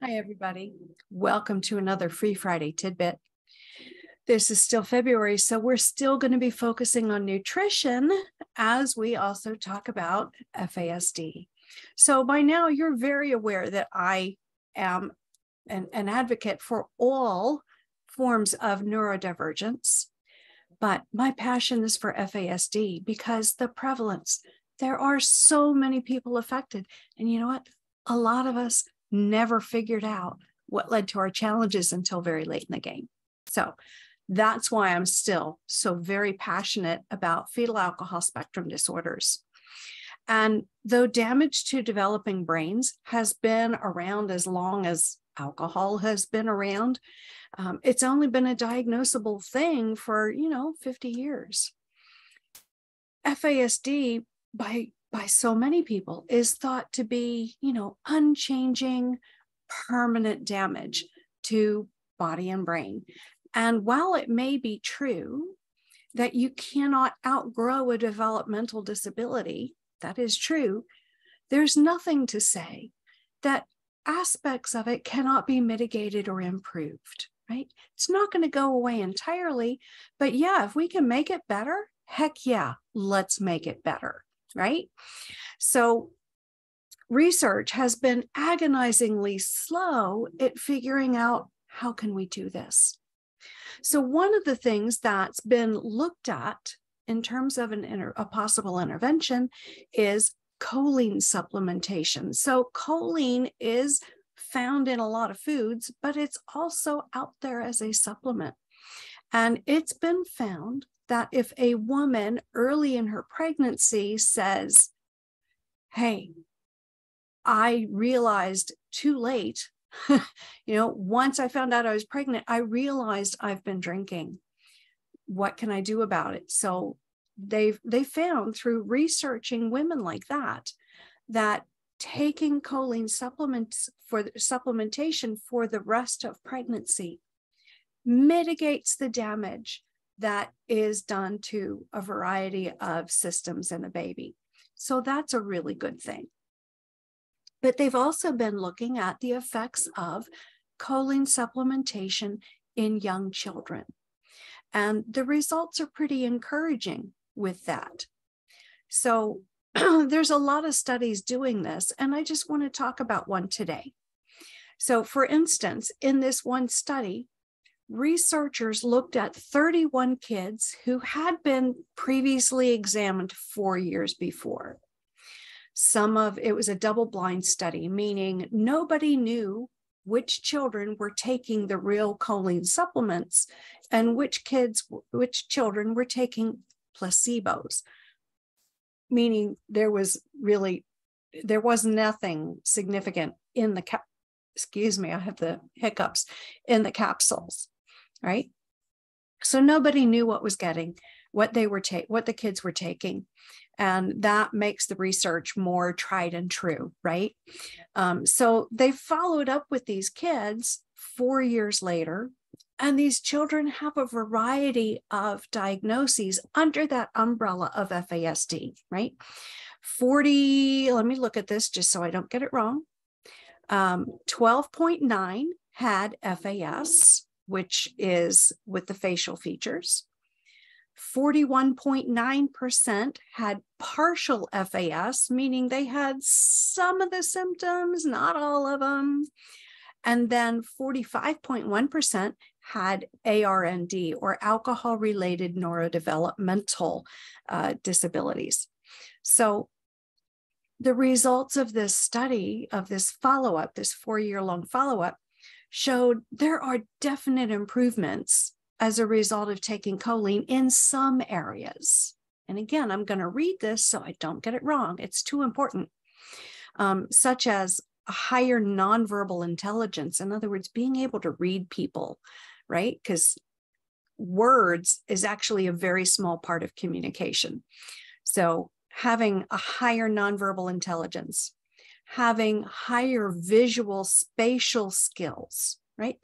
Hi, everybody. Welcome to another free Friday Tidbit. This is still February, so we're still going to be focusing on nutrition as we also talk about FASD. So by now, you're very aware that I am an advocate for all forms of neurodivergence, but my passion is for FASD because the prevalence, there are so many people affected. And you know what? A lot of us never figured out what led to our challenges until very late in the game. So that's why I'm still so very passionate about fetal alcohol spectrum disorders. And though damage to developing brains has been around as long as alcohol has been around, it's only been a diagnosable thing for, 50 years. FASD by so many people is thought to be, unchanging, permanent damage to body and brain. And while it may be true that you cannot outgrow a developmental disability, that is true, there's nothing to say that aspects of it cannot be mitigated or improved, right? It's not going to go away entirely, but yeah, if we can make it better, heck yeah, let's make it better. Right? So research has been agonizingly slow at figuring out how can we do this. So one of the things that's been looked at in terms of a possible intervention is choline supplementation. So choline is found in a lot of foods, but it's also out there as a supplement. And it's been found that if a woman early in her pregnancy says, hey, I realized too late, once I found out I was pregnant, I realized I've been drinking. What can I do about it? So they found through researching women like that taking choline supplements for supplementation for the rest of pregnancy mitigates the damage that is done to a variety of systems in a baby. So that's a really good thing. But they've also been looking at the effects of choline supplementation in young children. And the results are pretty encouraging with that. So there's a lot of studies doing this, and I just want to talk about one today. So for instance, in this one study, researchers looked at 31 kids who had been previously examined 4 years before. It was a double-blind study, meaning nobody knew which children were taking the real choline supplements and which children were taking placebos, meaning there was nothing significant in the I have the hiccups in the capsules. Right? So nobody knew what the kids were taking. And that makes the research more tried and true, right? So they followed up with these kids 4 years later, and these children have a variety of diagnoses under that umbrella of FASD, right? let me look at this just so I don't get it wrong. 12.9 had FAS, which is with the facial features. 41.9% had partial FAS, meaning they had some of the symptoms, not all of them. And then 45.1% had ARND, or alcohol-related neurodevelopmental disabilities. So the results of this study, of this follow-up, this 4-year-long follow-up, showed there are definite improvements as a result of taking choline in some areas. And again, I'm going to read this so I don't get it wrong. It's too important. Such as a higher nonverbal intelligence. In other words, being able to read people, right? Because words is actually a very small part of communication. So having a higher nonverbal intelligence, having higher visual spatial skills, right?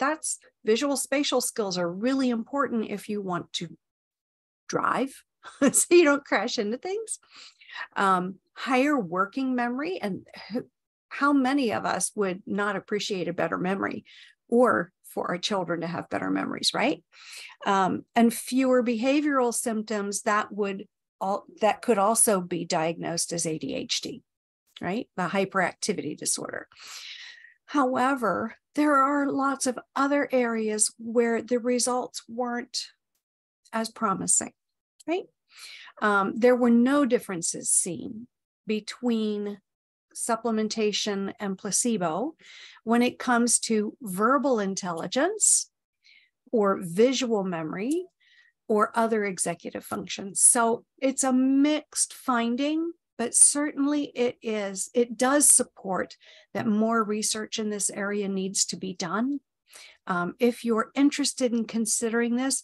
Visual spatial skills are really important if you want to drive so you don't crash into things. Higher working memory, and how many of us would not appreciate a better memory, or for our children to have better memories, right? And fewer behavioral symptoms that could also be diagnosed as ADHD, right? The hyperactivity disorder. However, there are lots of other areas where the results weren't as promising, right? There were no differences seen between supplementation and placebo when it comes to verbal intelligence or visual memory or other executive functions. So it's a mixed finding, but certainly it does support that more research in this area needs to be done. If you're interested in considering this,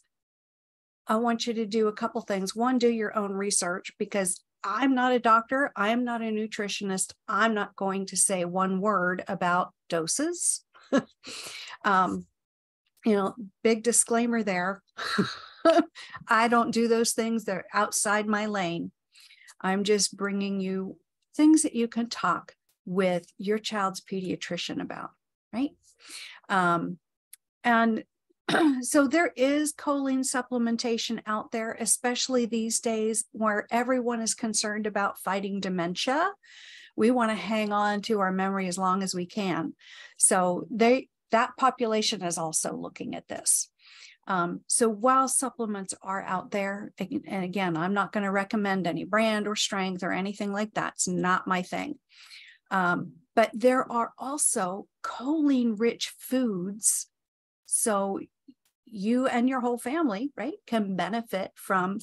I want you to do a couple things. One, do your own research, because I'm not a doctor. I am not a nutritionist. I'm not going to say one word about doses. Big disclaimer there. I don't do those things. They're outside my lane. I'm just bringing you things that you can talk with your child's pediatrician about, right? And so there is choline supplementation out there, especially these days where everyone is concerned about fighting dementia. We want to hang on to our memory as long as we can. So that population is also looking at this. So while supplements are out there, and again, I'm not going to recommend any brand or strength or anything like that. It's not my thing. But there are also choline-rich foods. So you and your whole family, right, can benefit from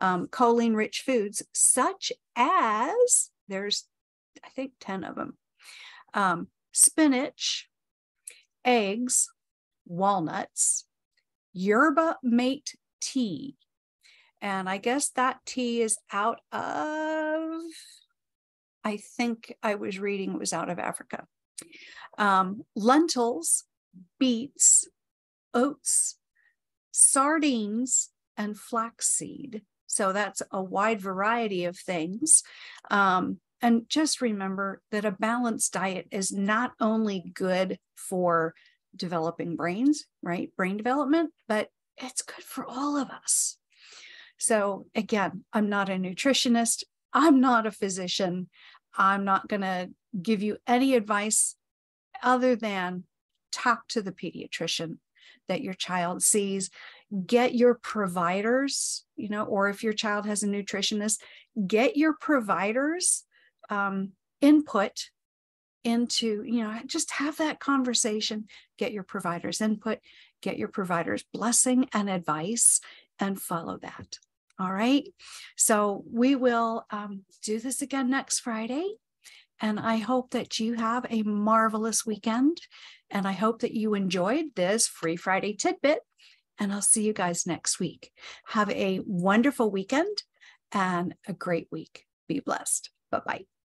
choline-rich foods, such as, there's, I think, 10 of them, spinach, eggs, walnuts, yerba mate tea. And I guess that tea is out of, I think I was reading it was out of Africa. Lentils, beets, oats, sardines, and flaxseed. So that's a wide variety of things. And just remember that a balanced diet is not only good for developing brains, right? Brain development, but it's good for all of us. So again, I'm not a nutritionist. I'm not a physician. I'm not going to give you any advice other than talk to the pediatrician that your child sees. Get your providers, or if your child has a nutritionist, get your providers input into, just have that conversation, get your providers input, get your providers blessing and advice, and follow that. All right. So we will do this again next Friday. And I hope that you have a marvelous weekend. And I hope that you enjoyed this free Friday tidbit. And I'll see you guys next week. Have a wonderful weekend and a great week. Be blessed. Bye-bye.